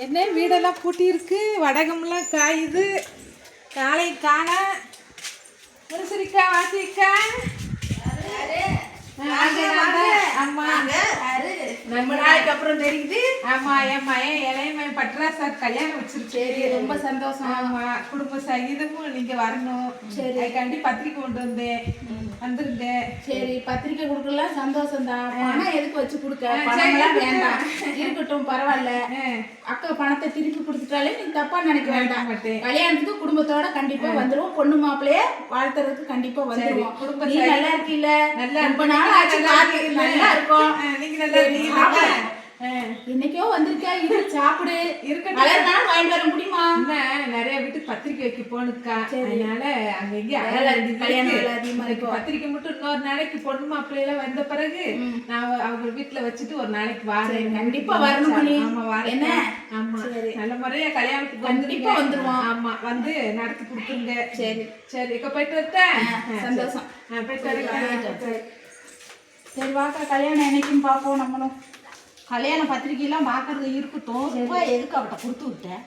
என்ன வீடெல்லாம் பூட்டி இருக்கு, வடகம்லாம் காயுது. காலை காண முருசரிக்கா வாசிக்கா ரொம்ப நாளைக்கு அப்புறம் தெரியுது. ஆமா, என் மயன் இளையமன் பட்ராசார் கல்யாணம் வச்சிருக்கு. ரொம்ப சந்தோஷம். ஆமா, குடும்ப சகிதமும் நீங்க வரணும். சரி, அதுக்காண்டி பத்திரிக்கை கொண்டு வந்தேன், வந்துருங்க. சரி, பத்திரிக்கை கொடுக்கலாம், சந்தோஷம் தான். பணம் எதுக்கு வச்சு கொடுக்க? பணம்லாம் வேண்டாம், இருக்கட்டும், பரவாயில்ல. அக்கா பணத்தை திருப்பி கொடுத்துட்டாலே நீங்க தப்பா நினைக்க வேண்டாம். கல்யாணத்துக்கு குடும்பத்தோட கண்டிப்பா வந்துருவோம். பொண்ணு மாப்பிள்ளைய வாழ்த்துறதுக்கு கண்டிப்பா வந்துருவோம். குடும்பம் நல்லா இருக்குல்ல? நல்லா, ரொம்ப நாள் ஆச்சு பார்த்து. நல்லா இருக்கும். நீங்க நல்லா இருக்கீங்க. இன்னைக்கோ வந்திருக்கா, இது சாப்பிடு. இருக்கட்டும், நாள் வாங்கிட்டு வர முடியுமா? நிறைய வீட்டுக்கு பத்திரிக்கை வைக்க போனுக்கா, அதனால அங்க இங்க கல்யாணம் அதிகமா இருக்கும். பத்திரிக்கை மட்டும் இன்னொரு நாளைக்கு பொண்ணு மாப்பிள்ளையில வந்த பிறகு நான் அவங்க வீட்டுல வச்சுட்டு ஒரு நாளைக்கு வாரேன். கண்டிப்பா வரணும். ஆமா, வாரேன். ஆமா, நல்ல முறையா கல்யாணத்துக்கு கண்டிப்பா வந்துருவோம். ஆமா, வந்து நடத்தி கொடுத்துருங்க. சரி சரி, இக்க போயிட்டு வரேன். சந்தோஷம். போயிட்டு வரேன். சரி வாக்கா, கல்யாணம் என்னைக்கும் பார்ப்போம். நம்மளும் கல்யாண பத்திரிக்கையெல்லாம் பார்க்கறது இருக்கட்டும். எதுக்கு அவட்ட கொடுத்து விட்டேன்?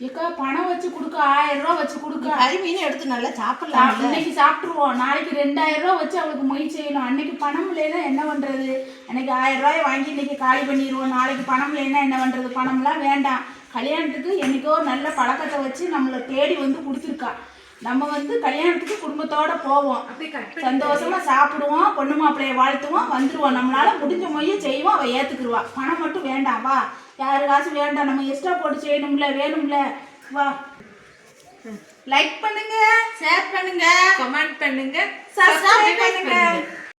ஏக்கா பணம் வச்சு கொடுக்க, 1000 ரூபா வச்சு கொடுக்க. கறிமீன் எடுத்து நல்லா சாப்பிடலாம். இன்னைக்கு சாப்பிட்டுருவோம், நாளைக்கு 2000 ரூபா வச்சு அவளுக்கு மொய் செய்யணும். அன்னைக்கு பணம் இல்லைன்னா என்ன பண்றது? அன்னைக்கு 1000 ரூபாய் வாங்கி இன்னைக்கு காலி பண்ணிடுவோம். நாளைக்கு பணம் இல்லைன்னா என்ன பண்றது? பணம்லாம் வேண்டாம். கல்யாணத்துக்கு என்னைக்கோ நல்ல பழக்கத்தை வச்சு நம்மளை தேடி வந்து கொடுத்துருக்கா. நம்ம வந்து கல்யாணத்துக்கு குடும்பத்தோட போவோம், சந்தோஷமா சாப்பிடுவோம், பொண்ணு மாப்பிள்ளைய வாழ்த்துவோம், வந்துடுவோம். நம்மளால முடிஞ்ச மொழியை செய்வோம், அவள் ஏத்துக்குருவா. பணம் மட்டும் வேண்டாம், வா. யாரு காசு வேண்டாம், நம்ம எக்ஸ்ட்ரா போட்டு செய்யணும்ல, வேணும்ல, வா. லைக் பண்ணுங்க, ஷேர் பண்ணுங்க, கமெண்ட் பண்ணுங்க, சப்ஸ்கிரைப் பண்ணுங்க.